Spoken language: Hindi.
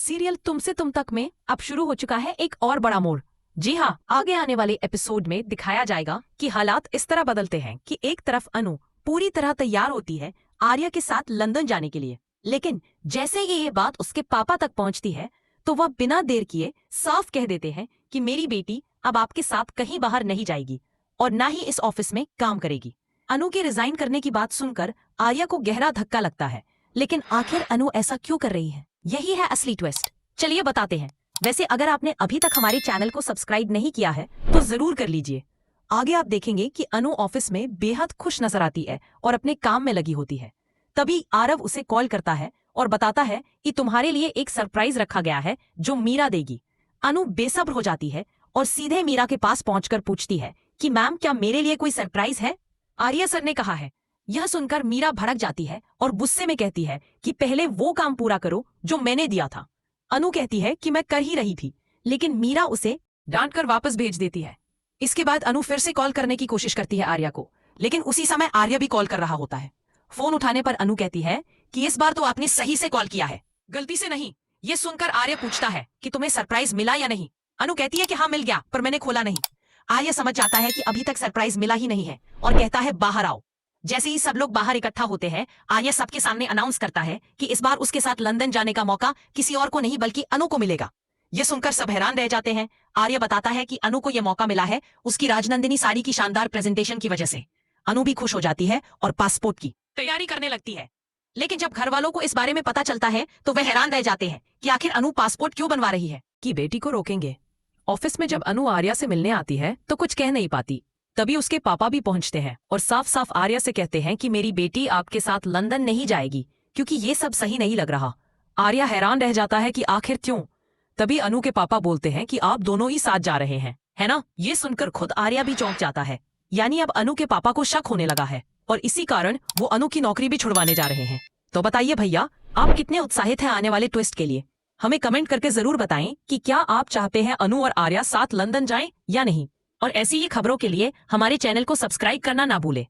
सीरियल तुमसे तुम तक में अब शुरू हो चुका है एक और बड़ा मोड़। जी हाँ, आगे आने वाले एपिसोड में दिखाया जाएगा कि हालात इस तरह बदलते हैं कि एक तरफ अनु पूरी तरह तैयार होती है आर्या के साथ लंदन जाने के लिए, लेकिन जैसे ही ये बात उसके पापा तक पहुंचती है तो वह बिना देर किए साफ कह देते हैं कि मेरी बेटी अब आपके साथ कहीं बाहर नहीं जाएगी और ना ही इस ऑफिस में काम करेगी। अनु के रिजाइन करने की बात सुनकर आर्या को गहरा धक्का लगता है, लेकिन आखिर अनु ऐसा क्यों कर रही है? यही है असली ट्विस्ट। चलिए बताते हैं। वैसे अगर आपने अभी तक हमारे चैनल को सब्सक्राइब नहीं किया है तो जरूर कर लीजिए। आगे आप देखेंगे कि अनु ऑफिस में बेहद खुश नजर आती है और अपने काम में लगी होती है। तभी आरव उसे कॉल करता है और बताता है कि तुम्हारे लिए एक सरप्राइज रखा गया है जो मीरा देगी। अनु बेसब्र हो जाती है और सीधे मीरा के पास पहुंचकर पूछती है कि मैम, क्या मेरे लिए कोई सरप्राइज है? आर्या सर ने कहा है। यह सुनकर मीरा भड़क जाती है और गुस्से में कहती है कि पहले वो काम पूरा करो जो मैंने दिया था। अनु कहती है कि मैं कर ही रही थी, लेकिन मीरा उसे डांटकर वापस भेज देती है। इसके बाद अनु फिर से कॉल करने की कोशिश करती है आर्या को, लेकिन उसी समय आर्या भी कॉल कर रहा होता है। फोन उठाने पर अनु कहती है कि इस बार तो आपने सही से कॉल किया है, गलती से नहीं। ये सुनकर आर्या पूछता है कि तुम्हें सरप्राइज मिला या नहीं। अनु कहती है कि हाँ मिल गया, पर मैंने खोला नहीं। आर्या समझ जाता है कि अभी तक सरप्राइज मिला ही नहीं है और कहता है बाहर आओ। जैसे ही सब लोग बाहर इकट्ठा होते हैं, आर्या सबके सामने अनाउंस करता है कि इस बार उसके साथ लंदन जाने का मौका किसी और को नहीं बल्कि अनु को मिलेगा। ये सुनकर सब हैरान रह जाते हैं। आर्या बताता है कि अनु को यह मौका मिला है उसकी राजनंदिनी साड़ी की शानदार प्रेजेंटेशन की वजह से। अनु भी खुश हो जाती है और पासपोर्ट की तैयारी करने लगती है। लेकिन जब घर वालों को इस बारे में पता चलता है तो वह हैरान रह जाते हैं कि आखिर अनु पासपोर्ट क्यों बनवा रही है, कि बेटी को रोकेंगे। ऑफिस में जब अनु आर्या से मिलने आती है तो कुछ कह नहीं पाती। तभी उसके पापा भी पहुंचते हैं और साफ साफ आर्या से कहते हैं कि मेरी बेटी आपके साथ लंदन नहीं जाएगी क्योंकि ये सब सही नहीं लग रहा। आर्या हैरान रह जाता है कि आखिर क्यों। तभी अनु के पापा बोलते हैं कि आप दोनों ही साथ जा रहे हैं, है ना? ये सुनकर खुद आर्या भी चौंक जाता है। यानी अब अनु के पापा को शक होने लगा है और इसी कारण वो अनु की नौकरी भी छुड़वाने जा रहे हैं। तो बताइए भैया, आप कितने उत्साहित हैं आने वाले ट्विस्ट के लिए? हमें कमेंट करके जरूर बताएं कि क्या आप चाहते हैं अनु और आर्या साथ लंदन जाएं या नहीं। और ऐसी ही खबरों के लिए हमारे चैनल को सब्सक्राइब करना ना भूलें।